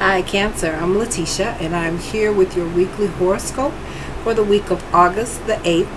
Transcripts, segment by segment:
Hi Cancer, I'm Lateesha and I'm here with your weekly horoscope for the week of August the 8th,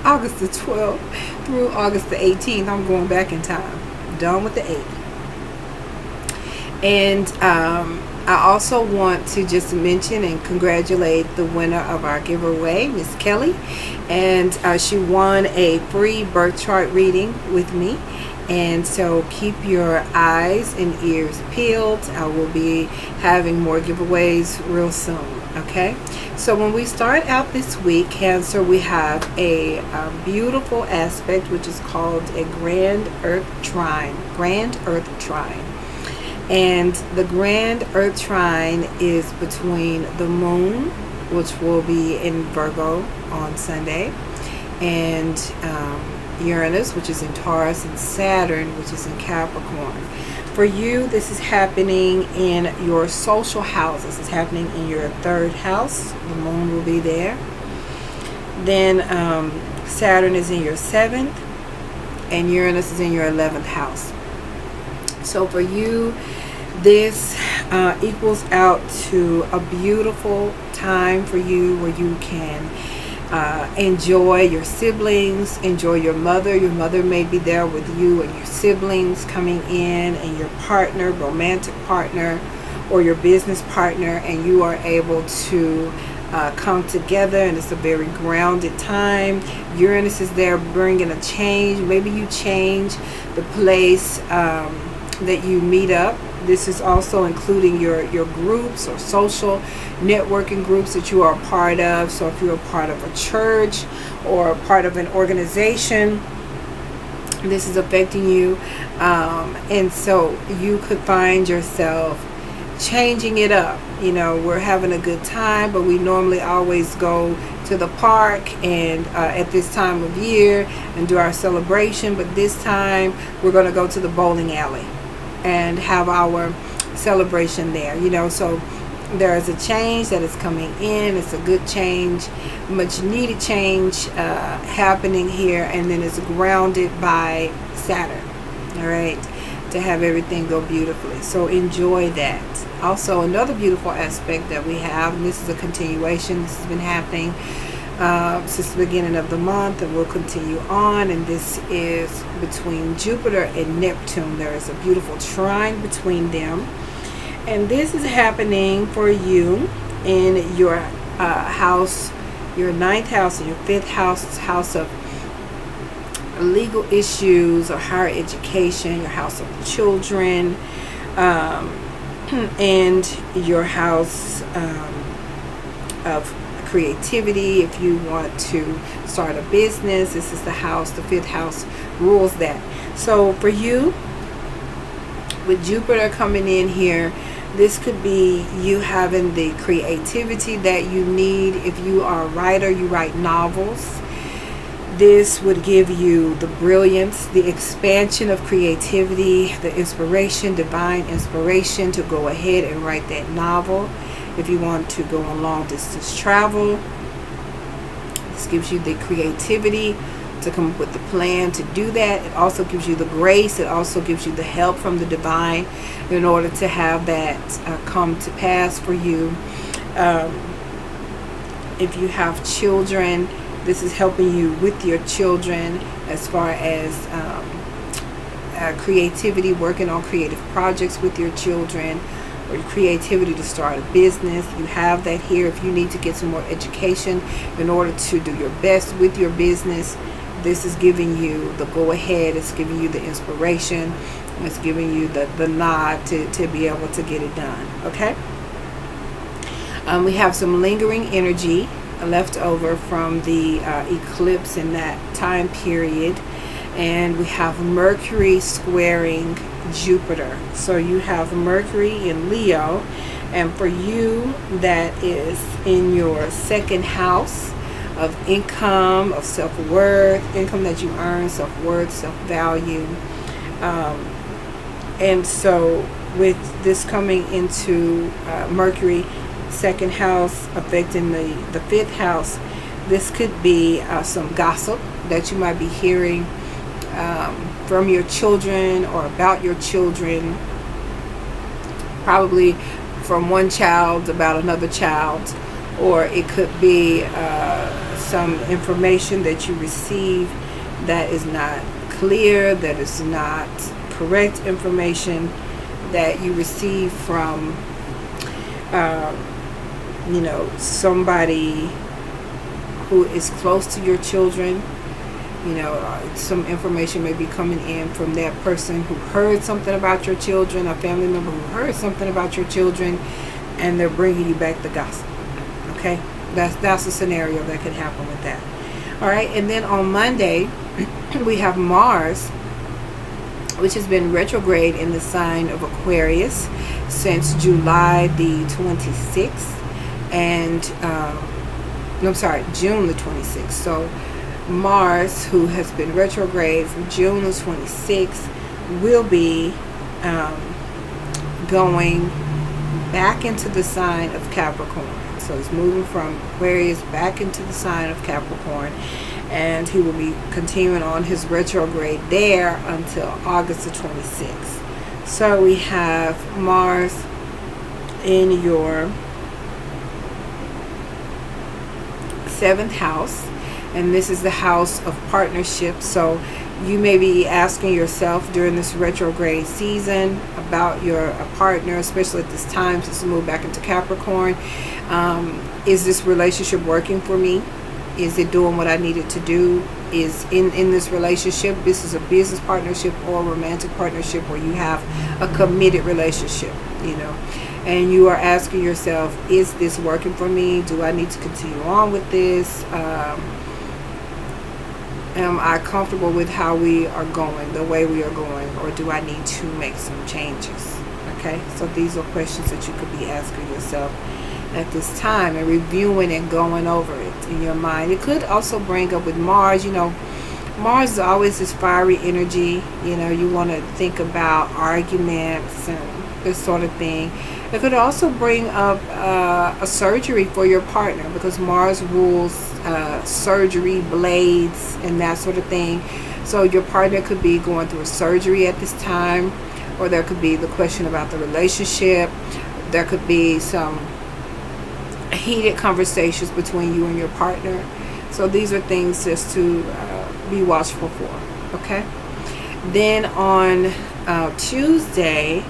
August the 12th through August the 18th. I'm going back in time, done with the 8th. And I also want to just mention and congratulate the winner of our giveaway, Miss Kelly. And she won a free birth chart reading with me. And so keep your eyes and ears peeled. I will be having more giveaways real soon. Okay, so when we start out this week, Cancer, we have a beautiful aspect which is called a Grand Earth Trine. And the Grand Earth Trine is between the Moon, which will be in Virgo on Sunday, and Uranus, which is in Taurus, and Saturn, which is in Capricorn. For you, this is happening in your social house. This is happening in your third house. The Moon will be there. Then Saturn is in your seventh, and Uranus is in your 11th house. So for you, this equals out to a beautiful time for you where you can enjoy your siblings, enjoy your mother. Your mother may be there with you and your siblings coming in, and your partner, romantic partner, or your business partner, and you are able to come together, and it's a very grounded time. Uranus is there bringing a change. Maybe you change the place that you meet up. This is also including your groups or social networking groups that you are a part of. So if you're a part of a church or a part of an organization, this is affecting you. And so you could find yourself changing it up. You know, we're having a good time, but we normally always go to the park and at this time of year and do our celebration. But this time we're going to go to the bowling alley and have our celebration there, you know. So there is a change that is coming in. It's a good change, much needed change happening here, and then it's grounded by Saturn, all right, to have everything go beautifully. So enjoy that. Also, another beautiful aspect that we have, and this is a continuation. This has been happening since the beginning of the month and will continue on, and this is between Jupiter and Neptune. There is a beautiful trine between them, and this is happening for you in your house, your 9th house and your 5th house, house of legal issues or higher education, your house of children, and your house of creativity. If you want to start a business, this is the house. The 5th house rules that. So for you, with Jupiter coming in here, this could be you having the creativity that you need. If you are a writer, you write novels, this would give you the brilliance, the expansion of creativity, the inspiration, divine inspiration to go ahead and write that novel. If you want to go on long distance travel, this gives you the creativity to come up with the plan to do that. It also gives you the grace. It also gives you the help from the divine in order to have that come to pass for you. If you have children, this is helping you with your children as far as creativity, working on creative projects with your children, or your creativity to start a business. You have that here. If you need to get some more education in order to do your best with your business, this is giving you the go ahead. It's giving you the inspiration. It's giving you the nod to be able to get it done. Okay. We have some lingering energy left over from the eclipse in that time period, and we have Mercury squaring Jupiter. So you have Mercury in Leo, and for you that is in your 2nd house of income, of self-worth, income that you earn, self-worth, self-value. And so with this coming into Mercury 2nd house affecting the 5th house, this could be some gossip that you might be hearing from your children or about your children, probably from one child about another child, or it could be some information that you receive that is not clear, that is not correct information that you receive from somebody who is close to your children. Some information may be coming in from that person who heard something about your children, a family member who heard something about your children, and they're bringing you back the gossip. Okay, that's a scenario that could happen with that. All right, and then on Monday we have Mars, which has been retrograde in the sign of Aquarius since July the 26th, and June the 26th. So Mars, who has been retrograde from June the 26th, will be going back into the sign of Capricorn. So he's moving from Aquarius back into the sign of Capricorn, and he will be continuing on his retrograde there until August the 26th. So we have Mars in your 7th house, and this is the house of partnership. So you may be asking yourself during this retrograde season about your partner, especially at this time since you move back into Capricorn. Is this relationship working for me? Is it doing what I needed to do? Is in this relationship, this is a business partnership or a romantic partnership where you have a committed relationship, and you are asking yourself, is this working for me? Do I need to continue on with this? Am I comfortable with how we are going, the way we are going, or do I need to make some changes? Okay, so these are questions that you could be asking yourself at this time and reviewing and going over it in your mind. It could also bring up with Mars, Mars is always this fiery energy. You want to think about arguments and this sort of thing. It could also bring up a surgery for your partner, because Mars rules surgery, blades, and that sort of thing. So your partner could be going through a surgery at this time, or there could be the question about the relationship. There could be some heated conversations between you and your partner. So these are things just to be watchful for. Okay. Then on Tuesday,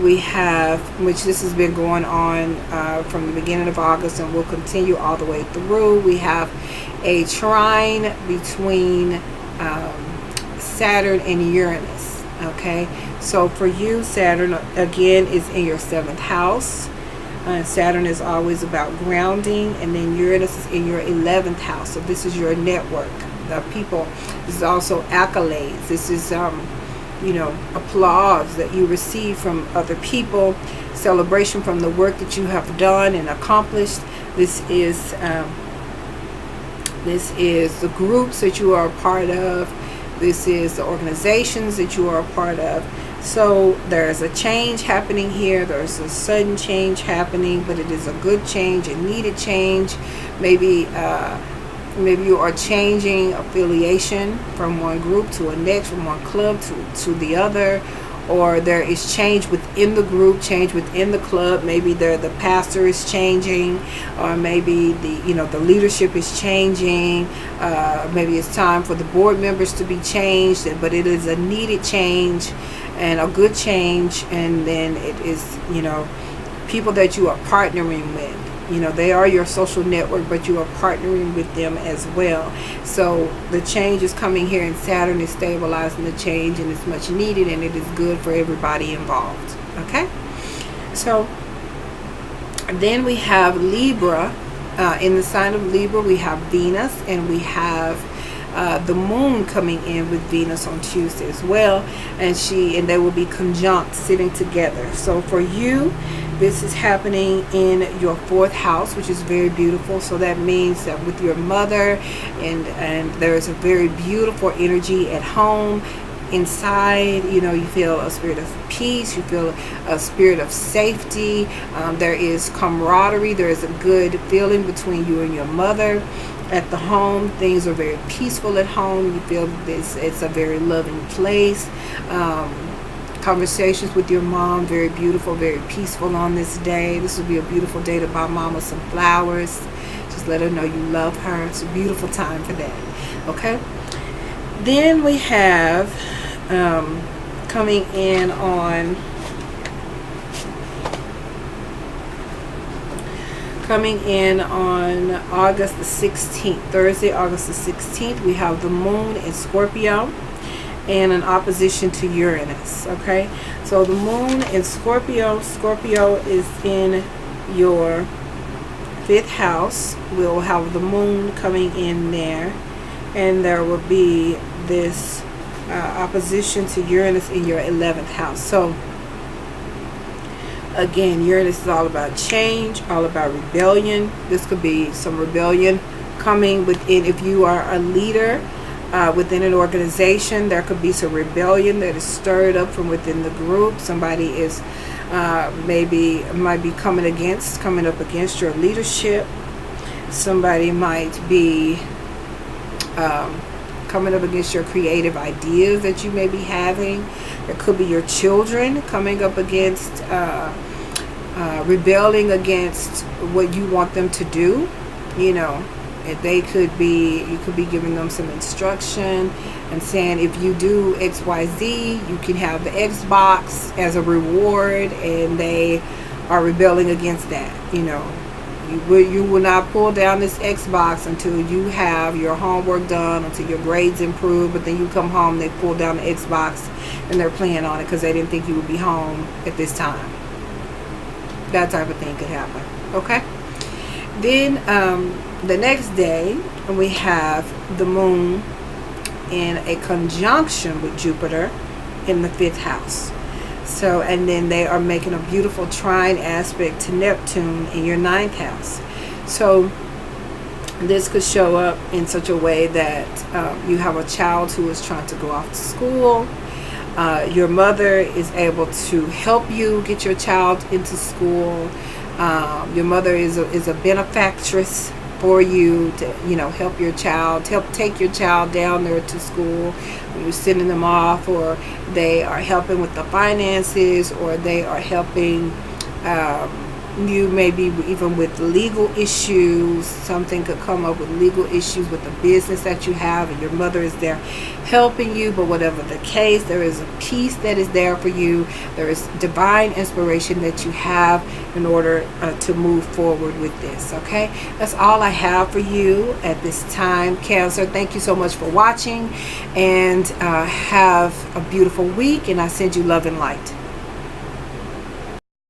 we have, which this has been going on from the beginning of August and will continue all the way through, we have a trine between Saturn and Uranus. Okay, so for you, Saturn again is in your 7th house. Saturn is always about grounding, and then Uranus is in your 11th house. So this is your network, the people. This is also accolades. This is applause that you receive from other people, celebration from the work that you have done and accomplished. This is the groups that you are a part of. This is the organizations that you are a part of. So there's a change happening here. There's a sudden change happening, but it is a good change, a needed change. Maybe you are changing affiliation from one group to a next, from one club to the other, or there is change within the group, change within the club. Maybe the pastor is changing, or maybe the leadership is changing. Maybe it's time for the board members to be changed, but it is a needed change and a good change. And then it is people that you are partnering with. They are your social network, but you are partnering with them as well. So the change is coming here, and Saturn is stabilizing the change, and it's much needed, and it is good for everybody involved. Okay? So then we have Libra. In the sign of Libra, we have Venus, and we have the moon coming in with Venus on Tuesday as well, and they will be conjunct, sitting together. So for you, this is happening in your 4th house, which is very beautiful. So that means that with your mother, and there is a very beautiful energy at home. Inside, you feel a spirit of peace, you feel a spirit of safety. There is camaraderie, there is a good feeling between you and your mother. At the home, things are very peaceful at home. You feel it's a very loving place. Conversations with your mom, very beautiful, very peaceful on this day. This will be a beautiful day to buy mama some flowers. Just let her know you love her. It's a beautiful time for that. Okay? Then we have coming in on August the 16th, Thursday, August the 16th, we have the moon in Scorpio and an opposition to Uranus. Okay, so the moon in Scorpio is in your 5th house. We'll have the moon coming in there, and there will be this opposition to Uranus in your 11th house. So again, Uranus is all about change, all about rebellion. This could be some rebellion coming within. If you are a leader within an organization, there could be some rebellion that is stirred up from within the group. Somebody is might be coming up against your leadership. Somebody might be coming up against your creative ideas that you may be having. It could be your children coming up against rebelling against what you want them to do. You know, you could be giving them some instruction and saying, if you do XYZ, you can have the Xbox as a reward, and they are rebelling against that. You know, you will not pull down this Xbox until you have your homework done, until your grades improve. But then you come home, they pull down the Xbox and they're playing on it because they didn't think you would be home at this time. That type of thing could happen. Okay, then the next day we have the moon in a conjunction with Jupiter in the 5th house. So, and then they are making a beautiful trine aspect to Neptune in your 9th house. So this could show up in such a way that you have a child who is trying to go off to school. Your mother is able to help you get your child into school. Your mother is a benefactress for you to, help your child, take your child down there to school. You're sending them off, or they are helping with the finances, or they are helping you maybe even with legal issues. Something could come up with legal issues with the business that you have, and your mother is there helping you. But whatever the case, there is a peace that is there for you. There is divine inspiration that you have in order to move forward with this. Okay, that's all I have for you at this time, Cancer. Thank you so much for watching, and have a beautiful week, and I send you love and light.